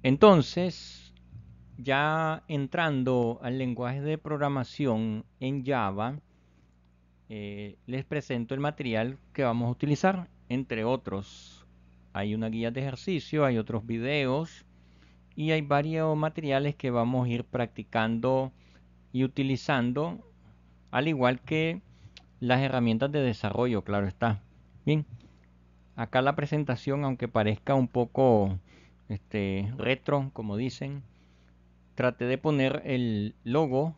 Entonces, ya entrando al lenguaje de programación en Java, les presento el material que vamos a utilizar, entre otros. Hay una guía de ejercicio, hay otros videos y hay varios materiales que vamos a ir practicando y utilizando, al igual que las herramientas de desarrollo, claro está. Bien, acá la presentación, aunque parezca un poco retro, como dicen, traté de poner el logo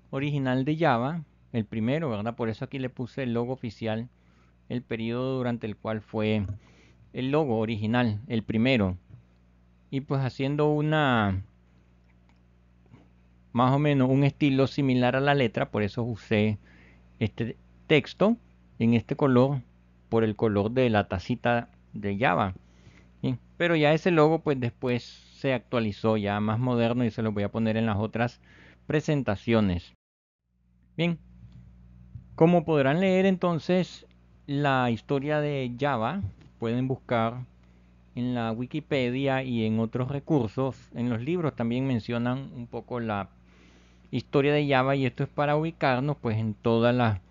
original de Java, el primero, ¿verdad? Por eso aquí le puse el logo oficial, el periodo durante el cual fue el logo original, el primero. Y pues haciendo una, más o menos un estilo similar a la letra, por eso usé este texto en este color, por el color de la tacita de Java. Bien, pero ya ese logo pues después se actualizó ya más moderno y se lo voy a poner en las otras presentaciones. Bien, como podrán leer entonces la historia de Java, pueden buscar en la Wikipedia y en otros recursos. En los libros también mencionan un poco la historia de Java y esto es para ubicarnos pues en toda la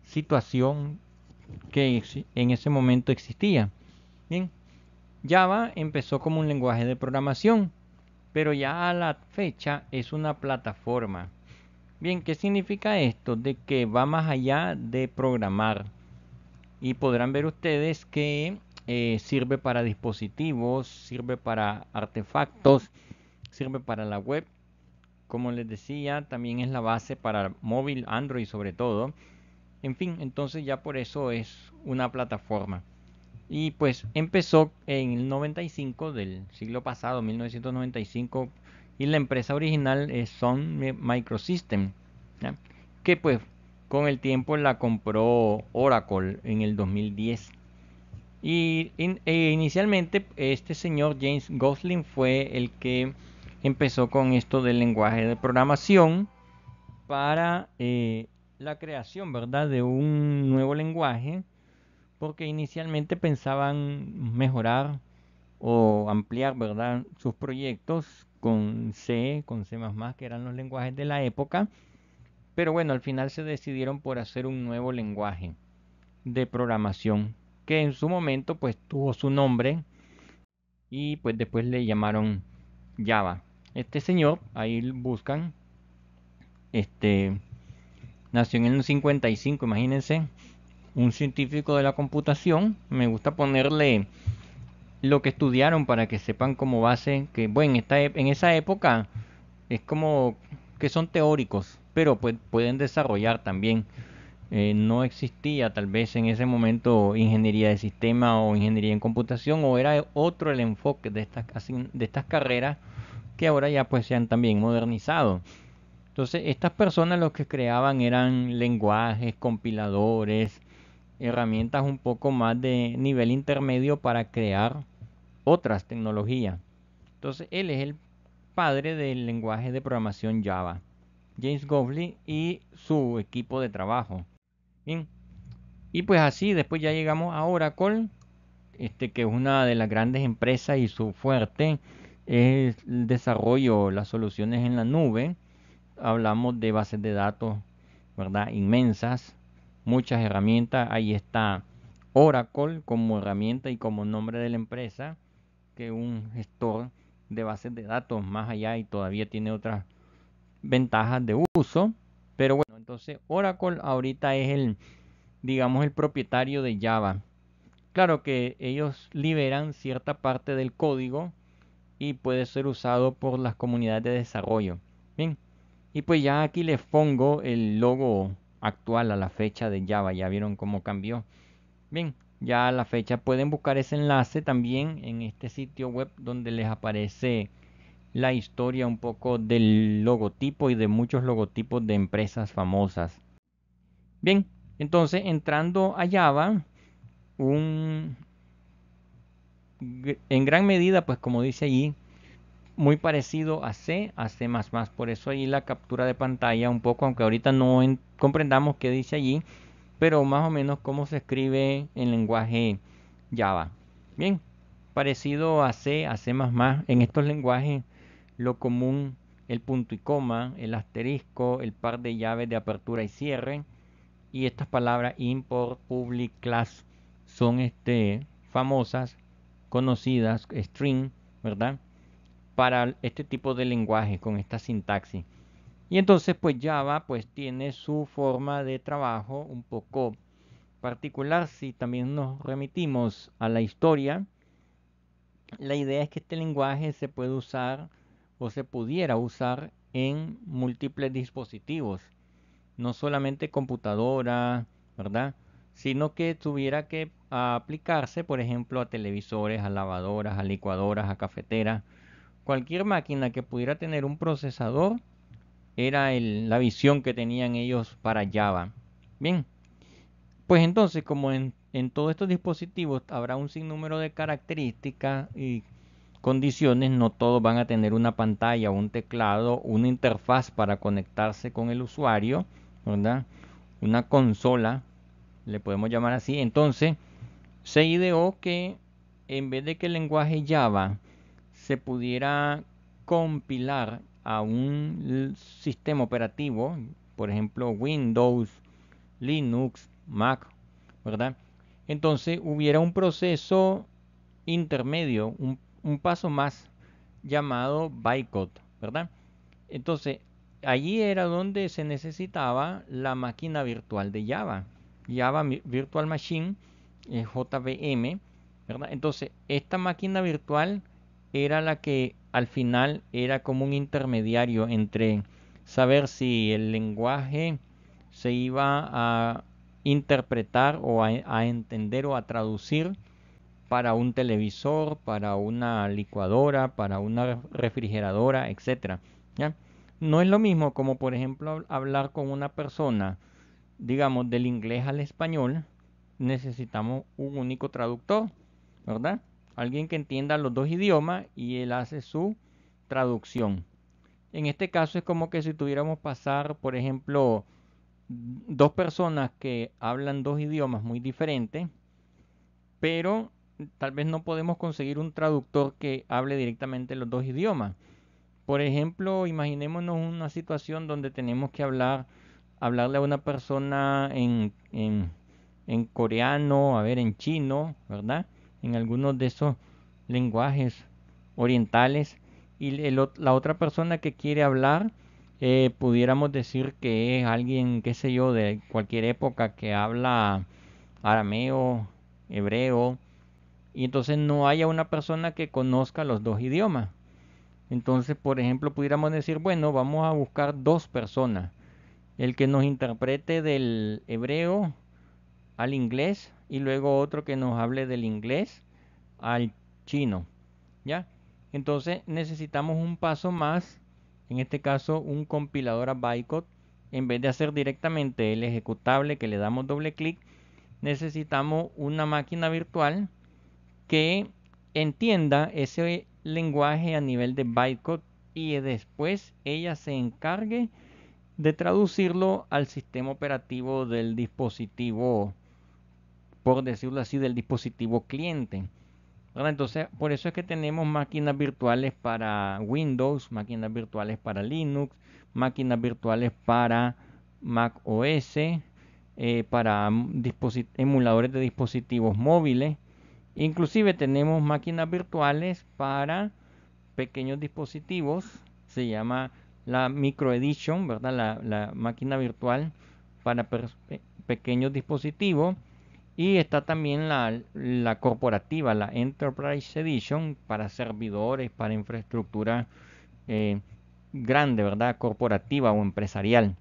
situación que en ese momento existía. Bien, Java empezó como un lenguaje de programación, pero ya a la fecha es una plataforma. Bien, ¿qué significa esto? De que va más allá de programar. Y podrán ver ustedes que sirve para dispositivos, sirve para artefactos, sirve para la web. Como les decía, también es la base para móvil, Android sobre todo. En fin, entonces ya por eso es una plataforma. Y pues empezó en el 95 del siglo pasado, 1995, y la empresa original es Sun Microsystem, ¿ya? Que pues con el tiempo la compró Oracle en el 2010. Inicialmente este señor James Gosling fue el que empezó con esto del lenguaje de programación para la creación, ¿verdad?, de un nuevo lenguaje, porque inicialmente pensaban mejorar o ampliar, ¿verdad?, sus proyectos con C, con C++, que eran los lenguajes de la época, pero bueno, al final se decidieron por hacer un nuevo lenguaje de programación que en su momento pues tuvo su nombre y pues después le llamaron Java. Este señor, ahí buscan, este, nació en el 55, imagínense, un científico de la computación. Me gusta ponerle lo que estudiaron para que sepan como base que, bueno, en esa época es como que son teóricos, pero pues pueden desarrollar también. No existía tal vez en ese momento ingeniería de sistema o ingeniería en computación, o era otro el enfoque de estas carreras que ahora ya pues se han también modernizado. Entonces estas personas lo que creaban eran lenguajes, compiladores, herramientas un poco más de nivel intermedio para crear otras tecnologías. Entonces él es el padre del lenguaje de programación Java, James Gosley y su equipo de trabajo. Bien, y pues así después ya llegamos a Oracle, que es una de las grandes empresas y su fuerte es el desarrollo, las soluciones en la nube. Hablamos de bases de datos, ¿verdad? Inmensas, muchas herramientas. Ahí está Oracle como herramienta y como nombre de la empresa, que es un gestor de bases de datos más allá y todavía tiene otras ventajas de uso. Pero bueno, entonces Oracle ahorita es digamos, el propietario de Java. Claro que ellos liberan cierta parte del código y puede ser usado por las comunidades de desarrollo. Bien, y pues ya aquí les pongo el logo actual a la fecha de Java. Ya vieron cómo cambió. Bien, ya a la fecha pueden buscar ese enlace también en este sitio web donde les aparece la historia un poco del logotipo y de muchos logotipos de empresas famosas. Bien, entonces entrando a Java, un, en gran medida, pues como dice allí, muy parecido a C++, por eso ahí la captura de pantalla un poco, aunque ahorita no comprendamos qué dice allí, pero más o menos cómo se escribe en lenguaje Java. Bien, parecido a C, a C++. En estos lenguajes lo común, el punto y coma, el asterisco, el par de llaves de apertura y cierre, y estas palabras import, public, class son famosas, conocidas, string, ¿verdad? Para este tipo de lenguaje con esta sintaxis. Y entonces pues Java pues tiene su forma de trabajo un poco particular. Si también nos remitimos a la historia, la idea es que este lenguaje se puede usar o se pudiera usar en múltiples dispositivos, no solamente computadora, ¿verdad? Sino que tuviera que aplicarse, por ejemplo, a televisores, a lavadoras, a licuadoras, a cafeteras. Cualquier máquina que pudiera tener un procesador era la visión que tenían ellos para Java. Bien, pues entonces, como en todos estos dispositivos habrá un sinnúmero de características y condiciones, no todos van a tener una pantalla, un teclado, una interfaz para conectarse con el usuario, ¿verdad? Una consola, le podemos llamar así. Entonces, se ideó que en vez de que el lenguaje Java se pudiera compilar a un sistema operativo, por ejemplo Windows, Linux, Mac, ¿verdad? Entonces hubiera un proceso intermedio, un paso más llamado bytecode, ¿verdad? Entonces allí era donde se necesitaba la máquina virtual de Java, Java Virtual Machine, JVM, ¿verdad? Entonces esta máquina virtual era la que al final era como un intermediario entre saber si el lenguaje se iba a interpretar o a entender o a traducir para un televisor, para una licuadora, para una refrigeradora, etcétera. ¿Ya? No es lo mismo como por ejemplo hablar con una persona, digamos, del inglés al español, necesitamos un único traductor, ¿verdad? Alguien que entienda los dos idiomas y él hace su traducción. En este caso es como que si tuviéramos pasar, por ejemplo, dos personas que hablan dos idiomas muy diferentes, pero tal vez no podemos conseguir un traductor que hable directamente los dos idiomas. Por ejemplo, imaginémonos una situación donde tenemos que hablarle a una persona en coreano, a ver, en chino, ¿verdad? En algunos de esos lenguajes orientales. Y la otra persona que quiere hablar, pudiéramos decir que es alguien, qué sé yo, de cualquier época que habla arameo, hebreo, y entonces no haya una persona que conozca los dos idiomas. Entonces, por ejemplo, pudiéramos decir, bueno, vamos a buscar dos personas, el que nos interprete del hebreo al inglés y luego otro que nos hable del inglés al chino, ¿ya? Entonces necesitamos un paso más, en este caso un compilador a bytecode, en vez de hacer directamente el ejecutable que le damos doble clic, necesitamos una máquina virtual que entienda ese lenguaje a nivel de bytecode y después ella se encargue de traducirlo al sistema operativo del dispositivo, por decirlo así, del dispositivo cliente. ¿Verdad? Entonces, por eso es que tenemos máquinas virtuales para Windows, máquinas virtuales para Linux, máquinas virtuales para Mac OS, para emuladores de dispositivos móviles. Inclusive tenemos máquinas virtuales para pequeños dispositivos, se llama la Micro Edition, ¿verdad? La máquina virtual para pequeños dispositivos. Y está también la corporativa, la Enterprise Edition, para servidores, para infraestructura eh, grande, ¿verdad? Corporativa o empresarial.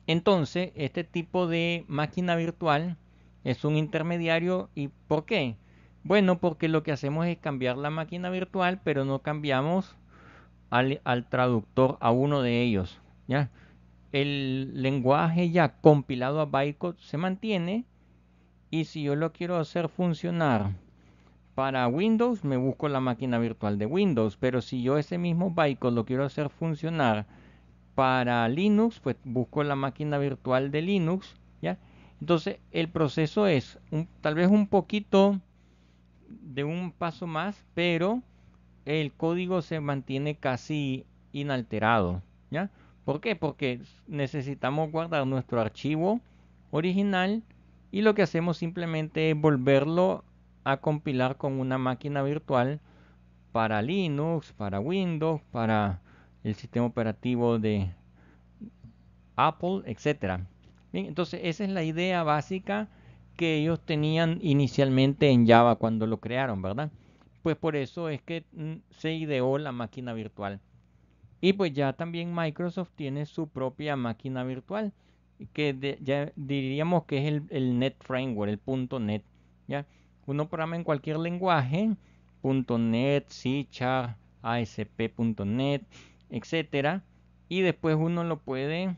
Entonces, este tipo de máquina virtual es un intermediario. ¿Y por qué? Bueno, porque lo que hacemos es cambiar la máquina virtual, pero no cambiamos al traductor, a uno de ellos. ¿Ya? El lenguaje ya compilado a bytecode se mantiene, y si yo lo quiero hacer funcionar para Windows, me busco la máquina virtual de Windows. Pero si yo ese mismo bytecode lo quiero hacer funcionar para Linux, pues busco la máquina virtual de Linux, ¿ya? Entonces el proceso es tal vez un poquito de un paso más, pero el código se mantiene casi inalterado, ¿ya? ¿Por qué? Porque necesitamos guardar nuestro archivo original y lo que hacemos simplemente es volverlo a compilar con una máquina virtual para Linux, para Windows, para el sistema operativo de Apple, etcétera. Bien, entonces esa es la idea básica que ellos tenían inicialmente en Java cuando lo crearon, ¿verdad? Pues por eso es que se ideó la máquina virtual. Y pues ya también Microsoft tiene su propia máquina virtual, que ya diríamos que es el Net Framework, el .NET, ¿ya? Uno programa en cualquier lenguaje, .NET, C#, ASP.NET, etcétera, y después uno lo puede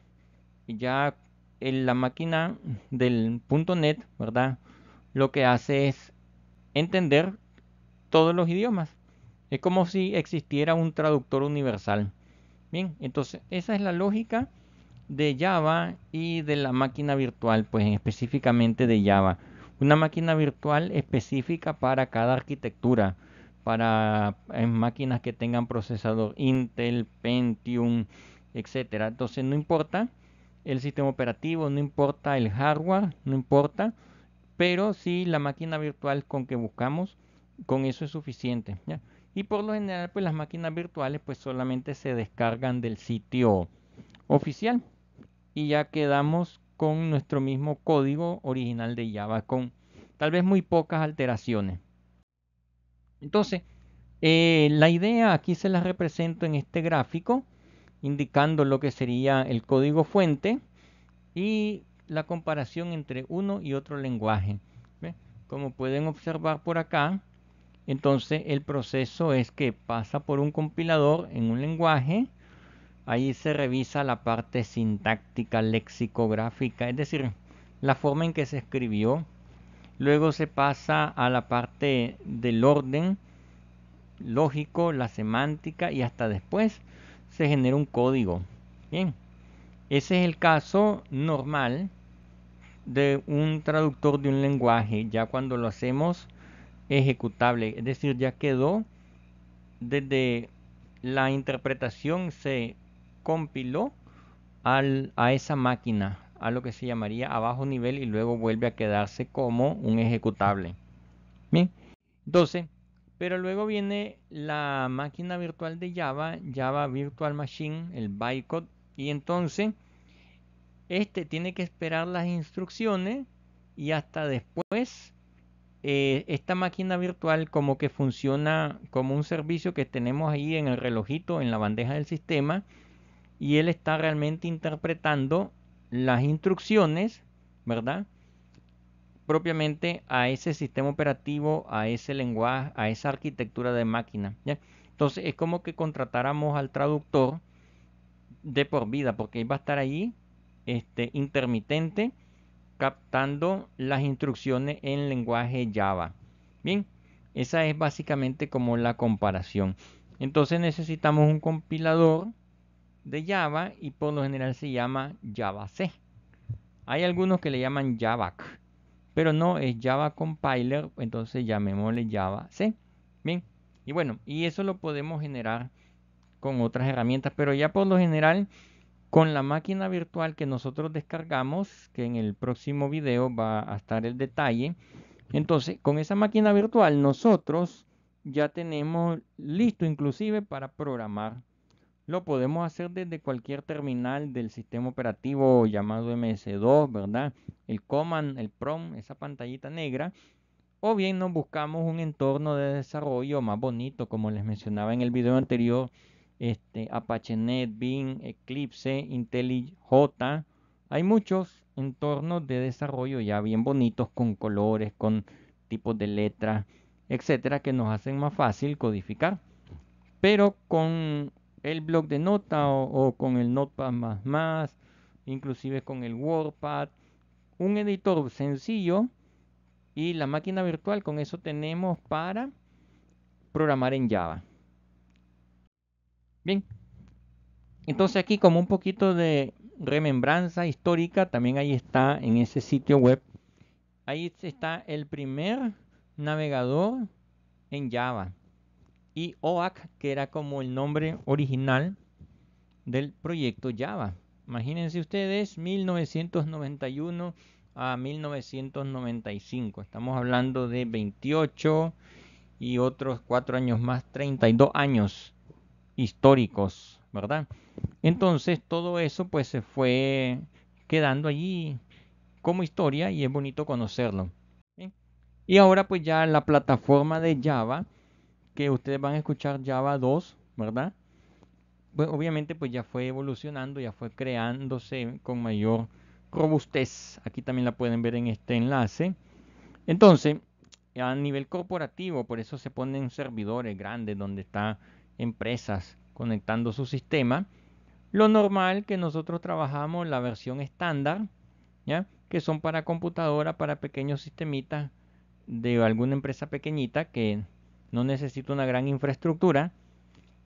ya en la máquina del .NET, ¿verdad? Lo que hace es entender todos los idiomas. Es como si existiera un traductor universal. Bien, entonces esa es la lógica de Java y de la máquina virtual, pues específicamente de Java. Una máquina virtual específica para cada arquitectura, para máquinas que tengan procesador Intel, Pentium, etcétera. Entonces no importa el sistema operativo, no importa el hardware, no importa, pero sí la máquina virtual con que buscamos, con eso es suficiente, ¿ya? Y por lo general, pues las máquinas virtuales pues solamente se descargan del sitio oficial y ya quedamos con nuestro mismo código original de Java con tal vez muy pocas alteraciones. Entonces, la idea aquí se la represento en este gráfico, indicando lo que sería el código fuente y la comparación entre uno y otro lenguaje. ¿Ve? Como pueden observar por acá, entonces el proceso es que pasa por un compilador en un lenguaje, ahí se revisa la parte sintáctica, lexicográfica, es decir, la forma en que se escribió. Luego se pasa a la parte del orden lógico, la semántica y hasta después se genera un código. Bien, ese es el caso normal de un traductor de un lenguaje, ya cuando lo hacemos ejecutable, es decir, ya quedó desde la interpretación se compiló a esa máquina, a lo que se llamaría a bajo nivel y luego vuelve a quedarse como un ejecutable. Bien, entonces, pero luego viene la máquina virtual de Java, Java Virtual Machine, el bytecode, y entonces este tiene que esperar las instrucciones y hasta después esta máquina virtual como que funciona como un servicio que tenemos ahí en el relojito, en la bandeja del sistema, y él está realmente interpretando las instrucciones, ¿verdad? Propiamente a ese sistema operativo, a ese lenguaje, a esa arquitectura de máquina, ¿ya? Entonces es como que contratáramos al traductor de por vida, porque él va a estar ahí, intermitente, captando las instrucciones en lenguaje Java. Bien, esa es básicamente como la comparación. Entonces necesitamos un compilador de Java y por lo general se llama JavaC. Hay algunos que le llaman Javac, pero no es Java Compiler, entonces llamémosle JavaC. Bien, y bueno, y eso lo podemos generar con otras herramientas, pero ya por lo general con la máquina virtual que nosotros descargamos, que en el próximo video va a estar el detalle. Entonces, con esa máquina virtual nosotros ya tenemos listo inclusive para programar. Lo podemos hacer desde cualquier terminal del sistema operativo llamado MS2, ¿verdad? El command, el prompt, esa pantallita negra. O bien nos buscamos un entorno de desarrollo más bonito, como les mencionaba en el video anterior, Apache NetBeans, Eclipse, IntelliJ. Hay muchos entornos de desarrollo ya bien bonitos con colores, con tipos de letras, etcétera, que nos hacen más fácil codificar. Pero con el bloc de nota o con el Notepad++, inclusive con el WordPad, un editor sencillo y la máquina virtual, con eso tenemos para programar en Java. Bien, entonces aquí como un poquito de remembranza histórica, también ahí está en ese sitio web, ahí está el primer navegador en Java. Y OAK, que era como el nombre original del proyecto Java. Imagínense ustedes, 1991 a 1995. Estamos hablando de 28 y otros 4 años más, 32 años históricos, ¿verdad? Entonces todo eso pues se fue quedando allí como historia y es bonito conocerlo. ¿Sí? Y ahora pues ya la plataforma de Java, que ustedes van a escuchar Java 2, ¿verdad? Pues obviamente pues ya fue evolucionando, ya fue creándose con mayor robustez. Aquí también la pueden ver en este enlace. Entonces, a nivel corporativo, por eso se ponen servidores grandes donde están empresas conectando su sistema. Lo normal que nosotros trabajamos la versión estándar, ¿ya? Que son para computadora, para pequeños sistemitas de alguna empresa pequeñita que no necesita una gran infraestructura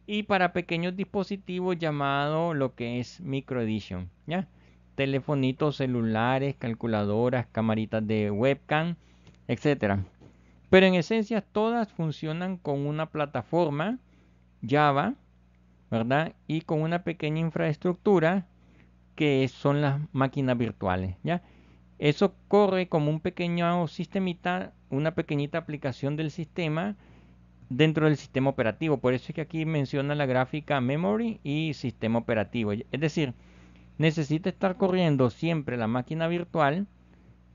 y para pequeños dispositivos llamado lo que es Micro Edition, ¿ya? Telefonitos celulares, calculadoras, camaritas de webcam, etcétera. Pero en esencia todas funcionan con una plataforma Java, ¿verdad? Y con una pequeña infraestructura que son las máquinas virtuales, ¿ya? Eso corre como un pequeño sistemita, una pequeñita aplicación del sistema dentro del sistema operativo. Por eso es que aquí menciona la gráfica memory y sistema operativo. Es decir, necesita estar corriendo siempre la máquina virtual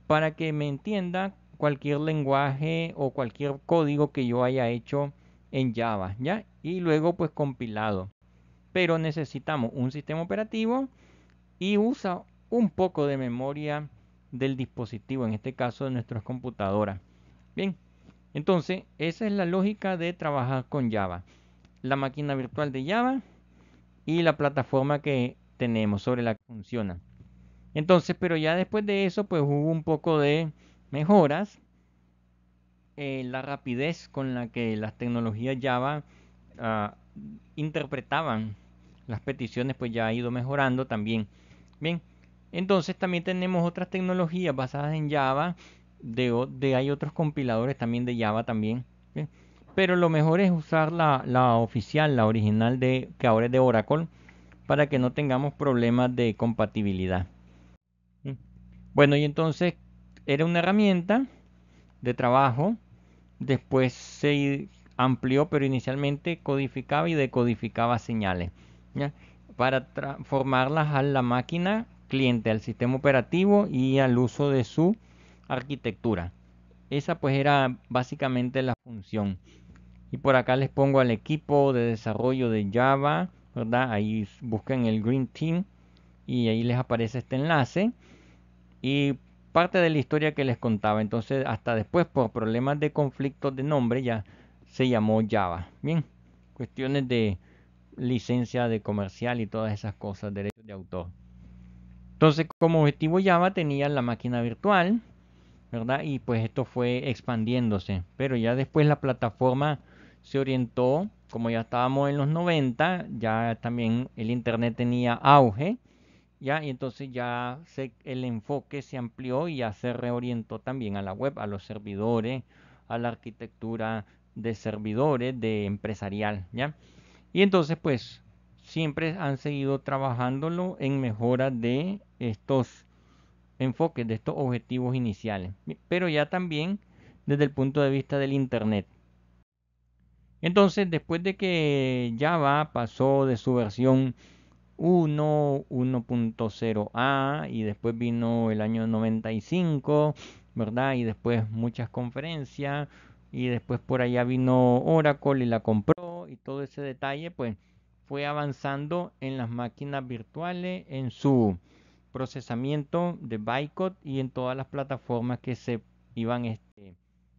para que me entienda cualquier lenguaje o cualquier código que yo haya hecho en Java, ¿ya? Y luego pues compilado. Pero necesitamos un sistema operativo y usa un poco de memoria del dispositivo, en este caso de nuestras computadoras. Bien, entonces esa es la lógica de trabajar con Java. La máquina virtual de Java y la plataforma que tenemos sobre la que funciona. Entonces, pero ya después de eso, pues hubo un poco de mejoras. La rapidez con la que las tecnologías Java ah, interpretaban las peticiones, pues ya ha ido mejorando también. Bien, entonces también tenemos otras tecnologías basadas en Java, hay otros compiladores también de Java también. ¿Bien? Pero lo mejor es usar la oficial, la original de que ahora es de Oracle, para que no tengamos problemas de compatibilidad. ¿Sí? Bueno, y entonces era una herramienta de trabajo. Después se amplió, pero inicialmente codificaba y decodificaba señales, ¿ya? Para transformarlas a la máquina cliente, al sistema operativo y al uso de su arquitectura. Esa pues era básicamente la función. Y por acá les pongo al equipo de desarrollo de Java, ¿verdad? Ahí buscan el Green Team y ahí les aparece este enlace. Y parte de la historia que les contaba. Entonces, hasta después, por problemas de conflictos de nombre, ya se llamó Java. Bien, cuestiones de licencia de comercial y todas esas cosas, derechos de autor. Entonces, como objetivo Java tenía la máquina virtual, ¿verdad? Y pues esto fue expandiéndose. Pero ya después la plataforma se orientó, como ya estábamos en los 90, ya también el Internet tenía auge. ¿Ya? Y entonces el enfoque se amplió y ya se reorientó también a la web, a los servidores, a la arquitectura de servidores, de empresarial, ¿ya? Y entonces pues siempre han seguido trabajándolo en mejora de estos enfoques, de estos objetivos iniciales, pero ya también desde el punto de vista del Internet. Entonces, después de que Java pasó de su versión 1.0a y después vino el año 95, ¿verdad? Y después muchas conferencias y después por allá vino Oracle y la compró y todo ese detalle pues fue avanzando en las máquinas virtuales, en su procesamiento de bytecode y en todas las plataformas que se iban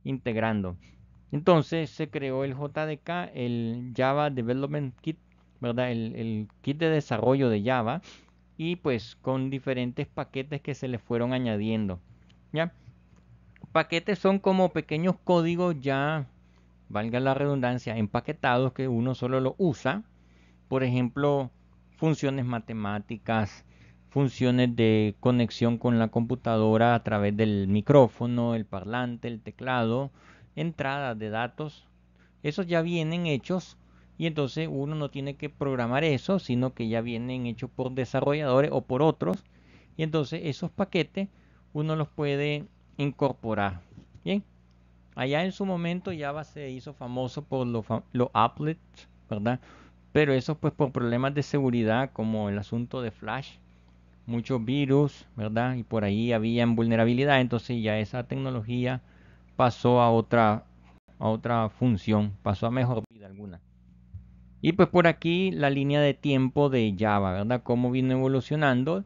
integrando. Entonces se creó el JDK, el Java Development Kit, ¿verdad? El kit de desarrollo de Java y pues con diferentes paquetes que se le fueron añadiendo. ¿Ya? Paquetes son como pequeños códigos ya, valga la redundancia, empaquetados que uno solo lo usa. Por ejemplo, funciones matemáticas, funciones de conexión con la computadora a través del micrófono, el parlante, el teclado, entradas de datos. esos ya vienen hechos y entonces uno no tiene que programar eso, sino que ya vienen hechos por desarrolladores o por otros. Y entonces esos paquetes uno los puede incorporar. Bien, allá en su momento Java se hizo famoso por los applets, ¿verdad? Pero eso pues por problemas de seguridad como el asunto de Flash, muchos virus, ¿verdad? Y por ahí había vulnerabilidad, entonces ya esa tecnología pasó a otra función, pasó a mejor vida alguna. Y pues por aquí la línea de tiempo de Java, ¿verdad? Cómo vino evolucionando.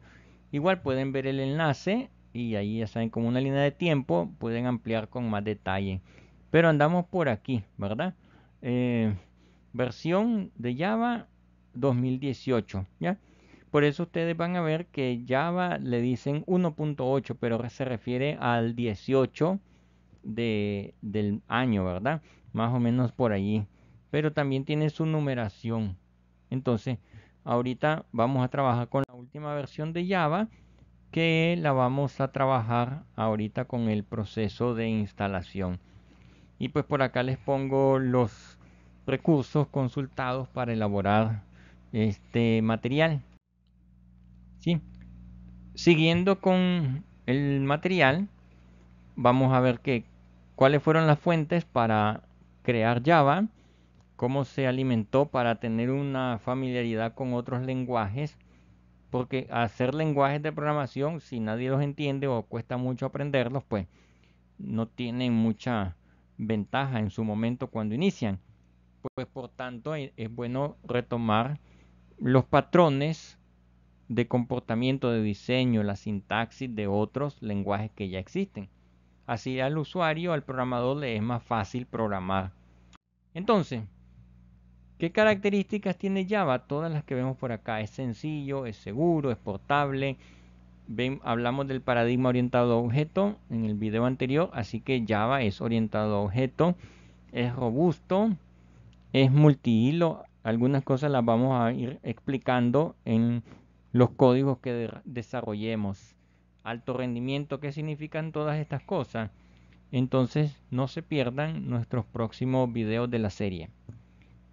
Igual pueden ver el enlace y ahí ya saben como una línea de tiempo, pueden ampliar con más detalle. Pero andamos por aquí, ¿verdad? Eh, versión de Java 2018, ¿ya? Por eso ustedes van a ver que Java le dicen 1.8, pero se refiere al 18 del año, ¿verdad? Más o menos por allí. Pero también tiene su numeración. Entonces, ahorita vamos a trabajar con la última versión de Java, que la vamos a trabajar ahorita con el proceso de instalación. Y pues por acá les pongo los recursos consultados para elaborar este material. ¿Sí? Siguiendo con el material, vamos a ver cuáles fueron las fuentes para crear Java, cómo se alimentó para tener una familiaridad con otros lenguajes, porque hacer lenguajes de programación, si nadie los entiende o cuesta mucho aprenderlos, pues no tienen mucha ventaja en su momento cuando inician. Pues por tanto es bueno retomar los patrones de comportamiento de diseño, la sintaxis de otros lenguajes que ya existen. Así al usuario, al programador le es más fácil programar. Entonces, ¿qué características tiene Java? Todas las que vemos por acá. Es sencillo, es seguro, es portable. Hablamos del paradigma orientado a objeto en el video anterior, así que Java es orientado a objeto, es robusto, es multihilo. Algunas cosas las vamos a ir explicando en los códigos que desarrollemos. Alto rendimiento, ¿qué significan todas estas cosas? Entonces no se pierdan nuestros próximos videos de la serie.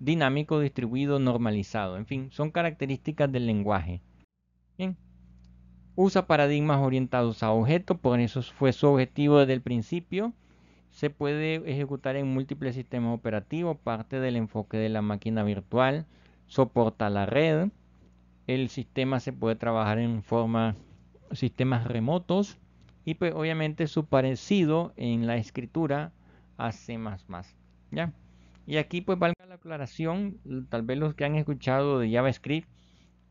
Dinámico, distribuido, normalizado. En fin, son características del lenguaje. Bien. Usa paradigmas orientados a objetos, por eso fue su objetivo desde el principio. Se puede ejecutar en múltiples sistemas operativos, parte del enfoque de la máquina virtual. Soporta la red. El sistema se puede trabajar en forma sistemas remotos y pues obviamente su parecido en la escritura a C++, ¿ya? Y aquí pues valga la aclaración, tal vez los que han escuchado de JavaScript,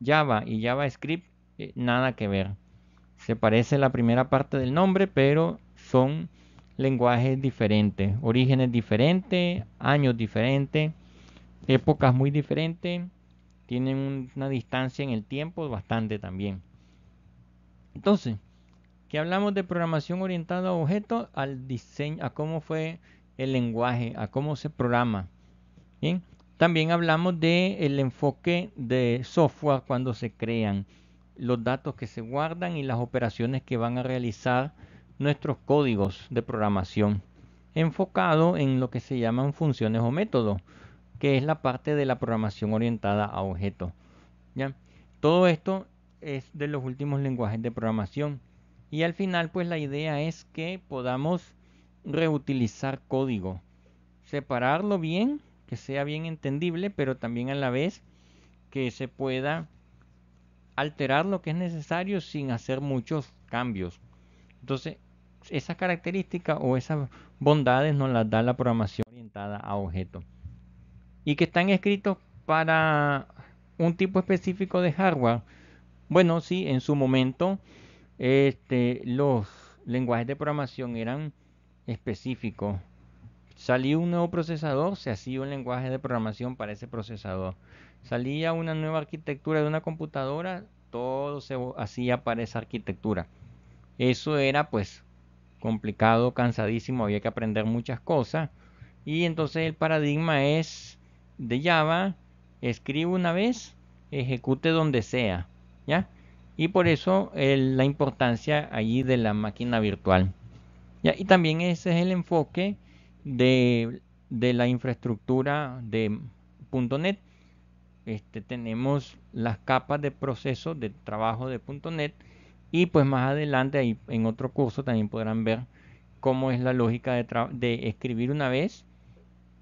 Java y JavaScript, nada que ver. Se parece la primera parte del nombre, pero son lenguajes diferentes, orígenes diferentes, años diferentes, épocas muy diferentes, tienen una distancia en el tiempo bastante también. Entonces, que hablamos de programación orientada a objetos, al diseño, a cómo fue el lenguaje, a cómo se programa. Bien, también hablamos del enfoque de software cuando se crean, los datos que se guardan y las operaciones que van a realizar nuestros códigos de programación, enfocado en lo que se llaman funciones o métodos, que es la parte de la programación orientada a objetos. ¿Ya? Todo esto es de los últimos lenguajes de programación. Y al final, pues la idea es que podamos reutilizar código, separarlo bien, que sea bien entendible, pero también a la vez que se pueda alterar lo que es necesario sin hacer muchos cambios. Entonces, esas características o esas bondades nos las da la programación orientada a objetos. Y que están escritos para un tipo específico de hardware. Bueno, sí, en su momento los lenguajes de programación eran específicos. Salía un nuevo procesador, se hacía un lenguaje de programación para ese procesador. Salía una nueva arquitectura de una computadora, todo se hacía para esa arquitectura. Eso era pues complicado, cansadísimo, había que aprender muchas cosas. Y entonces el paradigma es de Java, escribe una vez, ejecute donde sea, ¿ya? Y por eso la importancia allí de la máquina virtual. ¿Ya? Y también ese es el enfoque de de la infraestructura de .NET. Tenemos las capas de proceso de trabajo de .NET, y pues más adelante ahí en otro curso también podrán ver cómo es la lógica de escribir una vez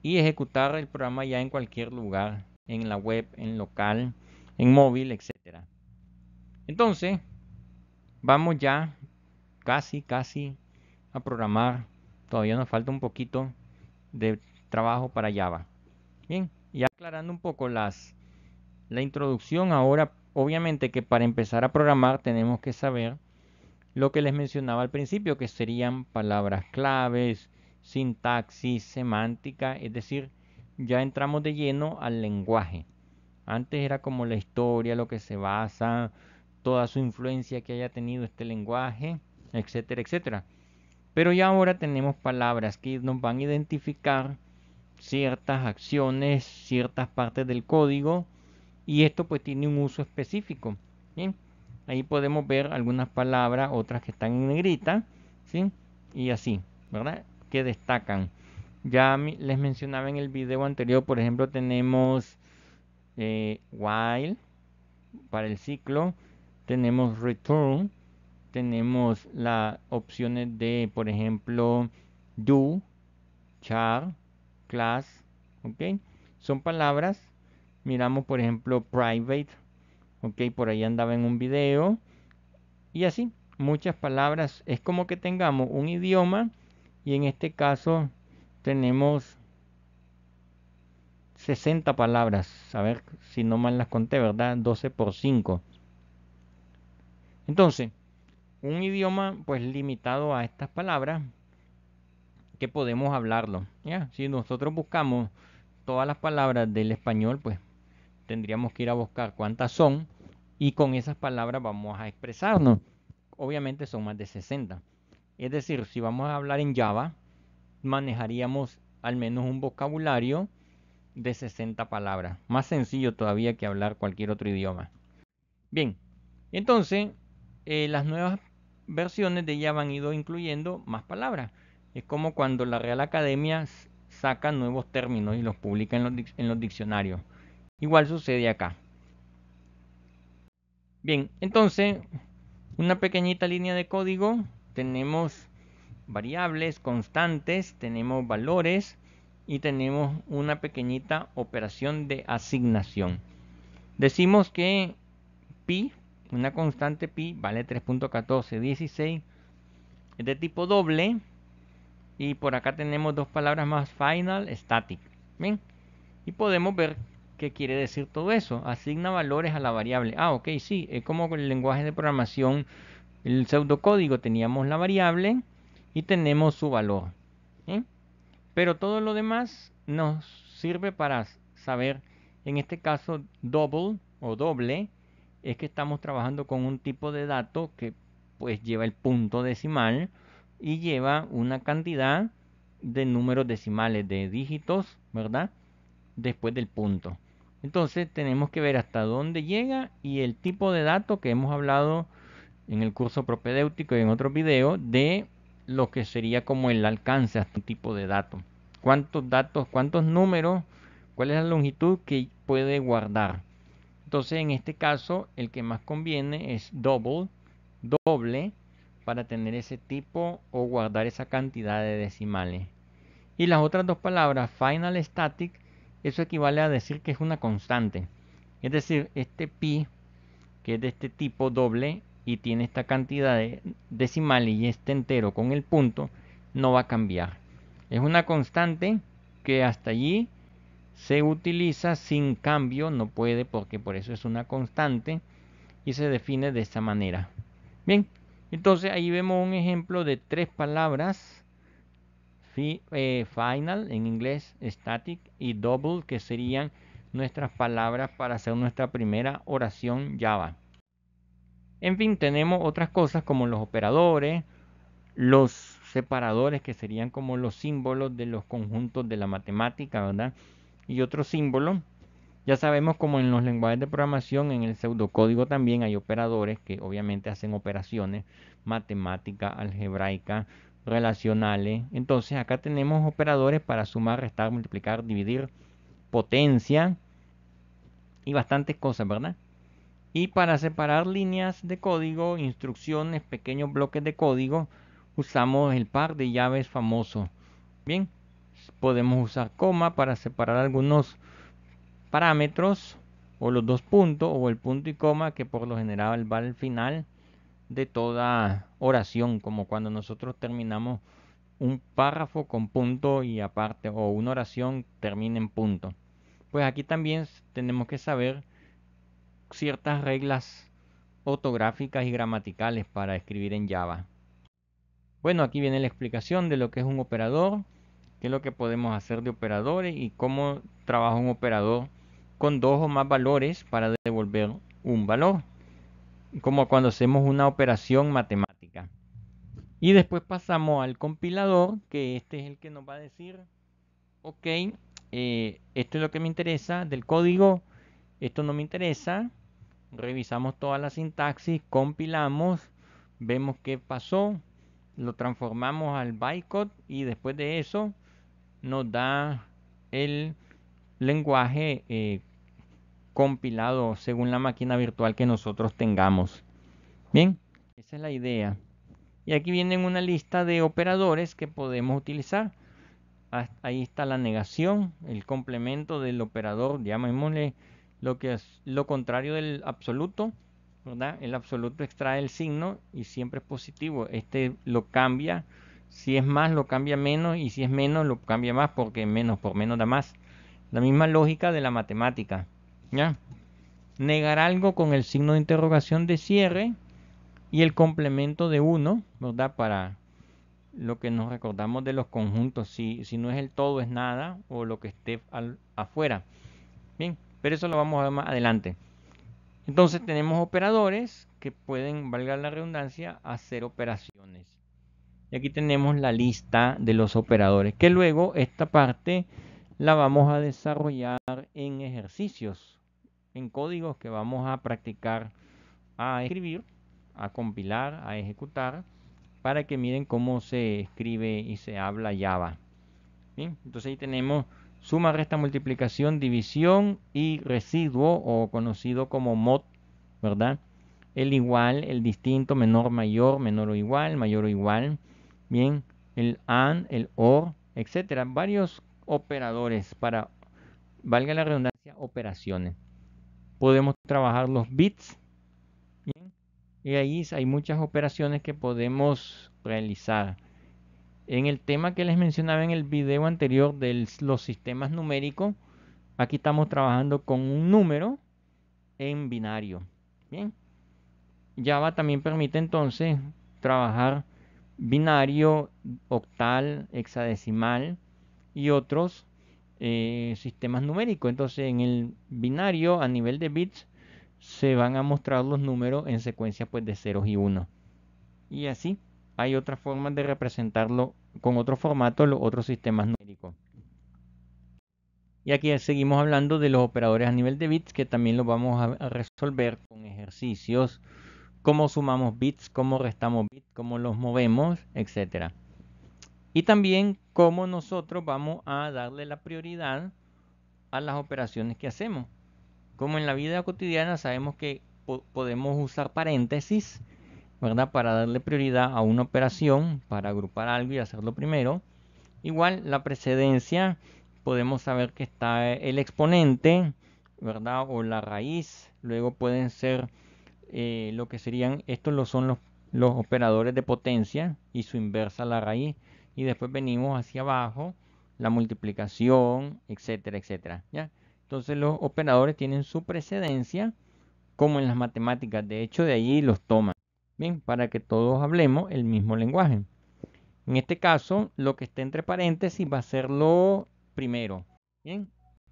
y ejecutar el programa ya en cualquier lugar, en la web, en local, en móvil, etcétera. Entonces, vamos ya casi a programar. Todavía nos falta un poquito de trabajo para Java. Bien, y aclarando un poco la introducción, ahora obviamente que para empezar a programar tenemos que saber lo que les mencionaba al principio, que serían palabras claves, sintaxis, semántica, es decir, ya entramos de lleno al lenguaje. Antes era como la historia, lo que se basa, toda su influencia que haya tenido este lenguaje, etcétera, etcétera. Pero ya ahora tenemos palabras que nos van a identificar ciertas acciones, ciertas partes del código, y esto pues tiene un uso específico. Bien, ahí podemos ver algunas palabras, otras que están en negrita, ¿sí? Y así, ¿verdad? Que destacan. Ya les mencionaba en el video anterior, por ejemplo, tenemos while para el ciclo, tenemos return, tenemos las opciones de, por ejemplo, do, char, class, ¿ok? Son palabras. Miramos, por ejemplo, private, ¿ok? Por ahí andaba en un video. Y así, muchas palabras. Es como que tengamos un idioma, y en este caso tenemos 60 palabras. A ver si no mal las conté, ¿verdad? 12 por 5. Entonces, un idioma pues limitado a estas palabras que podemos hablarlo. ¿Ya? Si nosotros buscamos todas las palabras del español, pues tendríamos que ir a buscar cuántas son, y con esas palabras vamos a expresarnos. Obviamente son más de 60. Es decir, si vamos a hablar en Java, manejaríamos al menos un vocabulario de 60 palabras. Más sencillo todavía que hablar cualquier otro idioma. Bien, entonces las nuevas versiones de Java han ido incluyendo más palabras. Es como cuando la Real Academia saca nuevos términos y los publica en los diccionarios. Igual sucede acá. Bien, entonces, una pequeñita línea de código. Tenemos variables, constantes, tenemos valores y tenemos una pequeñita operación de asignación. Decimos que pi, una constante pi, vale 3.1416, es de tipo doble, y por acá tenemos dos palabras más, final, static. Bien, y podemos ver qué quiere decir todo eso. Asigna valores a la variable. Ah, ok, sí, es como con el lenguaje de programación, el pseudocódigo. Teníamos la variable y tenemos su valor. ¿Sí? Pero todo lo demás nos sirve para saber, en este caso, double o doble, es que estamos trabajando con un tipo de dato que pues lleva el punto decimal y lleva una cantidad de números decimales, de dígitos, ¿verdad? Después del punto. Entonces tenemos que ver hasta dónde llega y el tipo de dato que hemos hablado en el curso propedéutico y en otro video de lo que sería como el alcance hasta un tipo de dato. ¿Cuántos datos, cuántos números, cuál es la longitud que puede guardar? Entonces en este caso el que más conviene es double, doble, para tener ese tipo o guardar esa cantidad de decimales. Y las otras dos palabras, final, static, eso equivale a decir que es una constante. Es decir, este pi, que es de este tipo doble y tiene esta cantidad de decimales y este entero con el punto, no va a cambiar. Es una constante que hasta allí se utiliza sin cambio, no puede, porque por eso es una constante, y se define de esta manera. Bien, entonces ahí vemos un ejemplo de tres palabras: final en inglés, static, y double, que serían nuestras palabras para hacer nuestra primera oración Java. En fin, tenemos otras cosas como los operadores, los separadores, que serían como los símbolos de los conjuntos de la matemática, ¿verdad? Y otros símbolos. Ya sabemos, como en los lenguajes de programación, en el pseudocódigo también hay operadores que obviamente hacen operaciones matemáticas, algebraicas, relacionales. Entonces acá tenemos operadores para sumar, restar, multiplicar, dividir, potencia y bastantes cosas, ¿verdad? Y para separar líneas de código, instrucciones, pequeños bloques de código, usamos el par de llaves famoso. Bien, podemos usar coma para separar algunos parámetros, o los dos puntos, o el punto y coma, que por lo general va al final de toda oración, como cuando nosotros terminamos un párrafo con punto y aparte, o una oración termina en punto. Pues aquí también tenemos que saber ciertas reglas ortográficas y gramaticales para escribir en Java. Bueno, aquí viene la explicación de lo que es un operador, qué es lo que podemos hacer de operadores y cómo trabaja un operador con dos o más valores para devolver un valor, como cuando hacemos una operación matemática. Y después pasamos al compilador, que este es el que nos va a decir, ok, esto es lo que me interesa del código, esto no me interesa. Revisamos toda la sintaxis, compilamos, vemos qué pasó, lo transformamos al bytecode y después de eso nos da el lenguaje compilado según la máquina virtual que nosotros tengamos. Bien, esa es la idea. Y aquí viene una lista de operadores que podemos utilizar. Ahí está la negación, el complemento del operador, llamémosle lo que es lo contrario del absoluto, ¿verdad? El absoluto extrae el signo y siempre es positivo. Este lo cambia, si es más lo cambia menos y si es menos lo cambia más porque menos por menos da más. La misma lógica de la matemática, ¿ya? Negar algo con el signo de interrogación de cierre y el complemento de 1, ¿verdad? Para lo que nos recordamos de los conjuntos, si no es el todo es nada o lo que esté afuera. Bien, pero eso lo vamos a ver más adelante. Entonces tenemos operadores que pueden, valga la redundancia, hacer operaciones. Y aquí tenemos la lista de los operadores, que luego esta parte la vamos a desarrollar en ejercicios, en códigos que vamos a practicar a escribir, a compilar, a ejecutar, para que miren cómo se escribe y se habla Java. Bien, entonces ahí tenemos suma, resta, multiplicación, división y residuo, o conocido como mod, ¿verdad? El igual, el distinto, menor, menor o igual, mayor o igual. Bien, el and, el or, etcétera. Varios operadores para, valga la redundancia, operaciones. Podemos trabajar los bits. Bien, y ahí hay muchas operaciones que podemos realizar. En el tema que les mencionaba en el video anterior de los sistemas numéricos, aquí estamos trabajando con un número en binario. Bien, Java también permite entonces trabajar binario, octal, hexadecimal y otros sistemas numéricos. Entonces en el binario a nivel de bits se van a mostrar los números en secuencia pues de ceros y unos. Y así hay otras formas de representarlo con otro formato los otros sistemas numéricos. Y aquí seguimos hablando de los operadores a nivel de bits, que también los vamos a resolver con ejercicios, cómo sumamos bits, cómo restamos bits, cómo los movemos, etc. Y también cómo nosotros vamos a darle la prioridad a las operaciones que hacemos. Como en la vida cotidiana sabemos que podemos usar paréntesis, ¿verdad? Para darle prioridad a una operación, para agrupar algo y hacerlo primero. Igual la precedencia, podemos saber que está el exponente, ¿verdad? O la raíz. Luego pueden ser lo que serían, estos son los operadores de potencia y su inversa la raíz. Y después venimos hacia abajo, la multiplicación, etcétera, etcétera. ¿Ya? Entonces los operadores tienen su precedencia como en las matemáticas. De hecho, de allí los toman. Bien, para que todos hablemos el mismo lenguaje. En este caso, lo que esté entre paréntesis va a ser lo primero. Bien,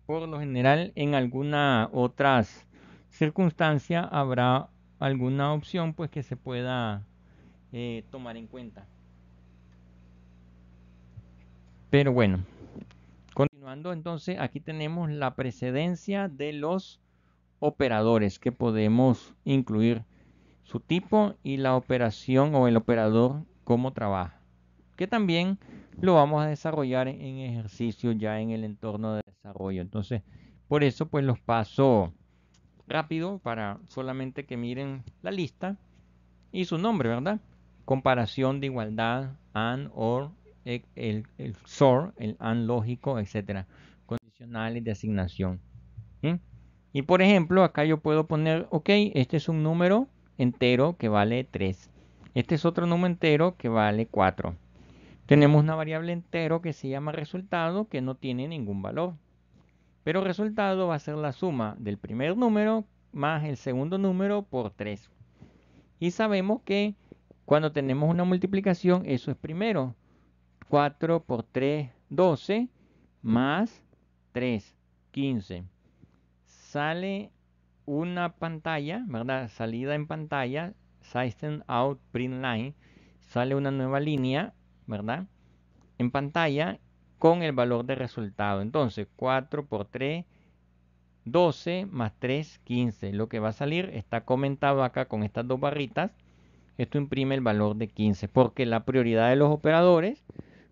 por lo general, en alguna otras circunstancia habrá alguna opción pues que se pueda tomar en cuenta. Pero bueno, continuando entonces, aquí tenemos la precedencia de los operadores que podemos incluir su tipo y la operación o el operador cómo trabaja. que también lo vamos a desarrollar en ejercicio ya en el entorno de desarrollo. Entonces, por eso pues los paso rápido para solamente que miren la lista y su nombre, ¿verdad? Comparación de igualdad, and, or, el SOR, el and lógico, etcétera. Condicionales de asignación. ¿Sí? Y por ejemplo, acá yo puedo poner, ok, este es un número entero que vale 3. Este es otro número entero que vale 4. Tenemos una variable entero que se llama resultado que no tiene ningún valor. Pero resultado va a ser la suma del primer número más el segundo número por 3. Y sabemos que cuando tenemos una multiplicación, eso es primero. 4 por 3, 12, más 3, 15. Sale una pantalla, ¿verdad? Salida en pantalla, System Out Print Line. Sale una nueva línea, ¿verdad? En pantalla con el valor de resultado. Entonces, 4 por 3, 12 más 3, 15. Lo que va a salir está comentado acá con estas dos barritas. Esto imprime el valor de 15, porque la prioridad de los operadores,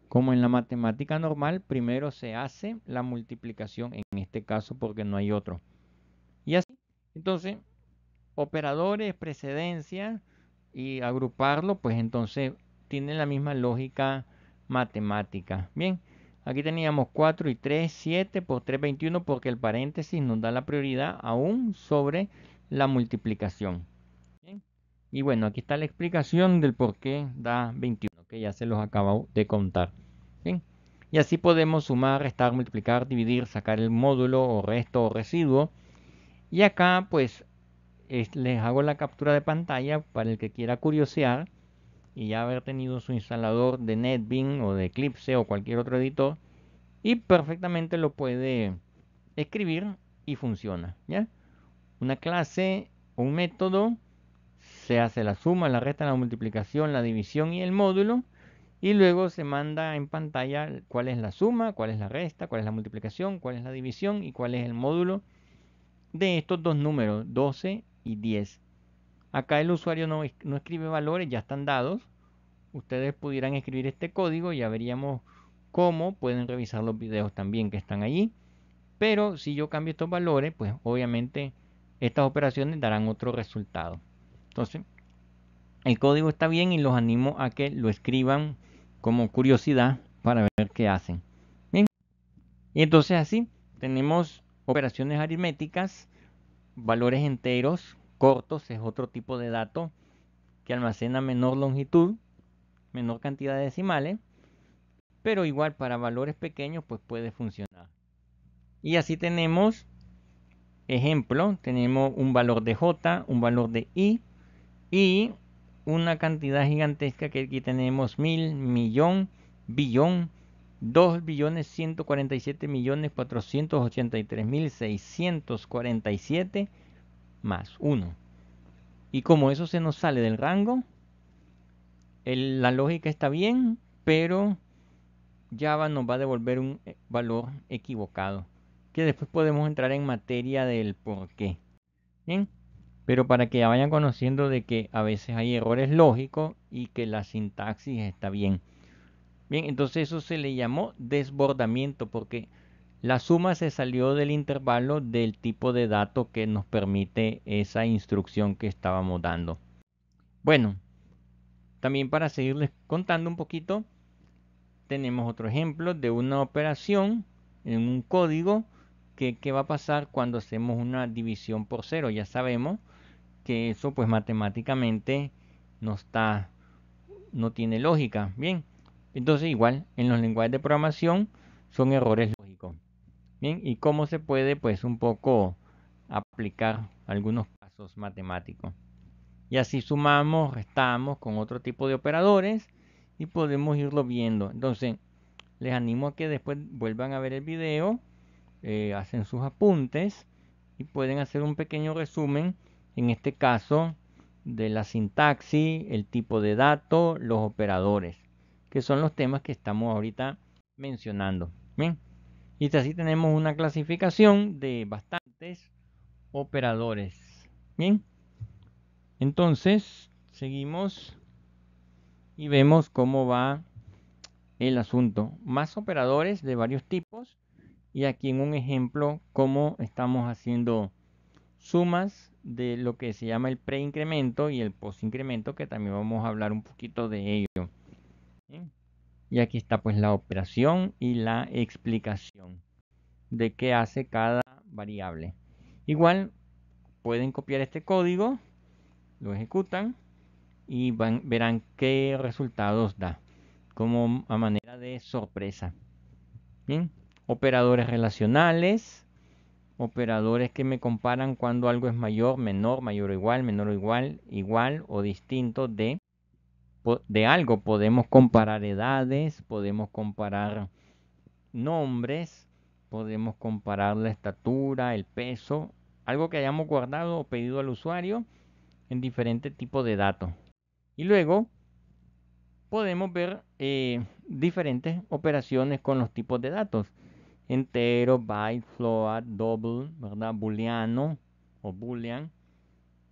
como en la matemática normal, primero se hace la multiplicación, en este caso porque no hay otro. Y así, entonces, operadores, precedencia y agruparlo, pues entonces tiene la misma lógica matemática. Bien, aquí teníamos 4 y 3, 7 por 3, 21, porque el paréntesis nos da la prioridad aún sobre la multiplicación. Bien. Y bueno, aquí está la explicación del por qué da 21, que ya se los acabo de contar. Bien. Y así podemos sumar, restar, multiplicar, dividir, sacar el módulo o resto o residuo. Y acá pues les hago la captura de pantalla para el que quiera curiosear y ya haber tenido su instalador de NetBeans o de Eclipse o cualquier otro editor y perfectamente lo puede escribir y funciona, ¿ya? Una clase, un método, se hace la suma, la resta, la multiplicación, la división y el módulo y luego se manda en pantalla cuál es la suma, cuál es la resta, cuál es la multiplicación, cuál es la división y cuál es el módulo de estos dos números, 12 y 10. Acá el usuario no escribe valores, ya están dados. Ustedes pudieran escribir este código y ya veríamos cómo pueden revisar los videos también que están allí. Pero si yo cambio estos valores, pues obviamente estas operaciones darán otro resultado. Entonces, el código está bien y los animo a que lo escriban como curiosidad para ver qué hacen. Bien, y entonces así tenemos operaciones aritméticas, valores enteros, cortos, es otro tipo de dato que almacena menor longitud, menor cantidad de decimales, pero igual para valores pequeños pues puede funcionar. Y así tenemos, ejemplo, tenemos un valor de J, un valor de I y una cantidad gigantesca que aquí tenemos 1000, millón, billón, 2.147.483.647 más 1. Y como eso se nos sale del rango, la lógica está bien, pero Java nos va a devolver un valor equivocado, que después podemos entrar en materia del por qué. Bien, pero para que ya vayan conociendo de que a veces hay errores lógicos y que la sintaxis está bien. Bien, entonces eso se le llamó desbordamiento porque la suma se salió del intervalo del tipo de dato que nos permite esa instrucción que estábamos dando. Bueno, también para seguirles contando un poquito, tenemos otro ejemplo de una operación en un código que va a pasar cuando hacemos una división por cero. Ya sabemos que eso pues matemáticamente no está, no tiene lógica. Bien, entonces igual en los lenguajes de programación son errores lógicos. Bien, y cómo se puede pues un poco aplicar algunos casos matemáticos. Y así sumamos, restamos con otro tipo de operadores y podemos irlo viendo. Entonces, les animo a que después vuelvan a ver el video, hacen sus apuntes y pueden hacer un pequeño resumen, en este caso, de la sintaxis, el tipo de dato, los operadores, que son los temas que estamos ahorita mencionando. Bien, y así tenemos una clasificación de bastantes operadores. Bien, entonces seguimos y vemos cómo va el asunto. Más operadores de varios tipos. Y aquí en un ejemplo, cómo estamos haciendo sumas de lo que se llama el preincremento y el postincremento, que también vamos a hablar un poquito de ello. Bien. Y aquí está pues la operación y la explicación de qué hace cada variable. Igual pueden copiar este código, lo ejecutan y verán qué resultados da, como a manera de sorpresa. Bien, operadores relacionales, operadores que me comparan cuando algo es mayor, menor, mayor o igual, menor o igual, igual o distinto de algo. Podemos comparar edades, podemos comparar nombres, podemos comparar la estatura, el peso, algo que hayamos guardado o pedido al usuario en diferentes tipos de datos. Y luego podemos ver diferentes operaciones con los tipos de datos. Entero, byte, float, double, ¿verdad? Booleano o boolean.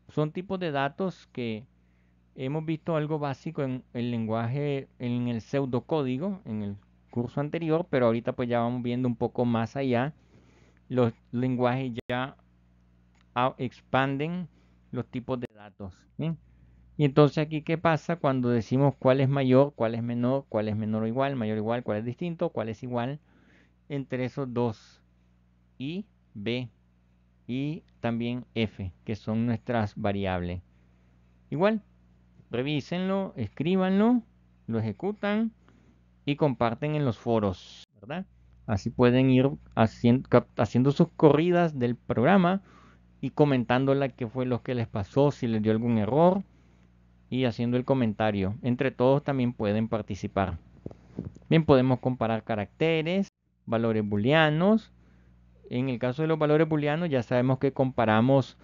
Son tipos de datos que hemos visto algo básico en el lenguaje, en el pseudocódigo, en el curso anterior, pero ahorita pues ya vamos viendo un poco más allá. Los lenguajes ya expanden los tipos de datos. ¿Bien? Y entonces aquí, ¿qué pasa cuando decimos cuál es mayor, cuál es menor o igual, mayor o igual, cuál es distinto, cuál es igual entre esos dos? Y B y también F, que son nuestras variables. Igual, revísenlo, escríbanlo, lo ejecutan y comparten en los foros, ¿verdad? Así pueden ir haciendo sus corridas del programa y comentando qué fue lo que les pasó, si les dio algún error y haciendo el comentario. Entre todos también pueden participar. Bien, podemos comparar caracteres, valores booleanos. En el caso de los valores booleanos ya sabemos que comparamos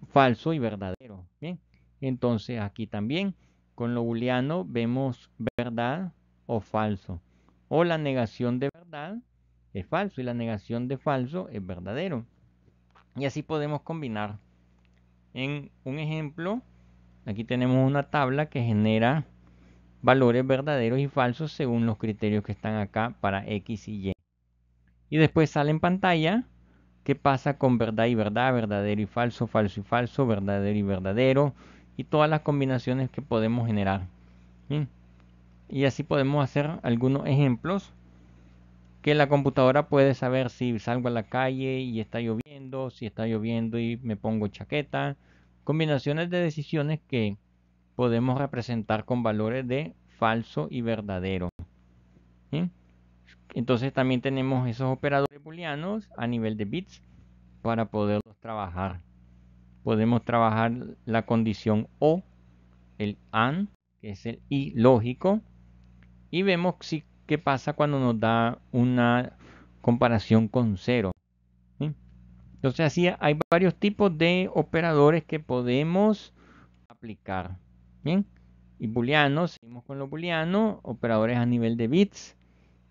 falso y verdadero. Bien, entonces aquí también con lo booleano vemos verdad o falso. O la negación de verdad es falso y la negación de falso es verdadero. Y así podemos combinar. En un ejemplo, aquí tenemos una tabla que genera valores verdaderos y falsos según los criterios que están acá para X y Y. Y después sale en pantalla qué pasa con verdad y verdad, verdadero y falso, falso y falso, verdadero y verdadero, y todas las combinaciones que podemos generar. Bien. Y así podemos hacer algunos ejemplos que la computadora puede saber si salgo a la calle y está lloviendo, si está lloviendo y me pongo chaqueta. Combinaciones de decisiones que podemos representar con valores de falso y verdadero. ¿Bien? Entonces también tenemos esos operadores booleanos a nivel de bits para poderlos trabajar. Podemos trabajar la condición o, el AND, que es el y lógico, y vemos qué pasa cuando nos da una comparación con cero. ¿Sí? Entonces así hay varios tipos de operadores que podemos aplicar. Bien, y booleanos, seguimos con los booleanos, operadores a nivel de bits.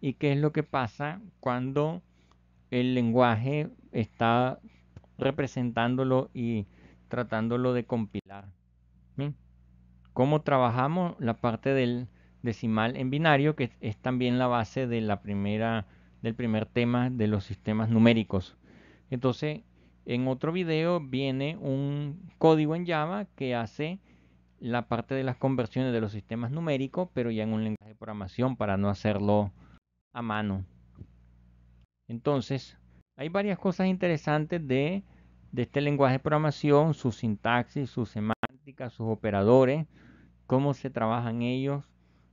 ¿Y qué es lo que pasa cuando el lenguaje está representándolo y tratándolo de compilar? Bien, ¿cómo trabajamos la parte del decimal en binario, que es también la base de del primer tema de los sistemas numéricos? Entonces, en otro video viene un código en Java que hace la parte de las conversiones de los sistemas numéricos, pero ya en un lenguaje de programación para no hacerlo a mano. Entonces, hay varias cosas interesantes de este lenguaje de programación, su sintaxis, su semántica, sus operadores, cómo se trabajan ellos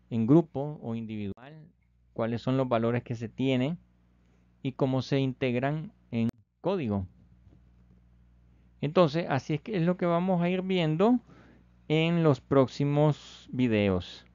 en grupo o individual, cuáles son los valores que se tienen y cómo se integran en código. Entonces, así es que es lo que vamos a ir viendo en los próximos videos.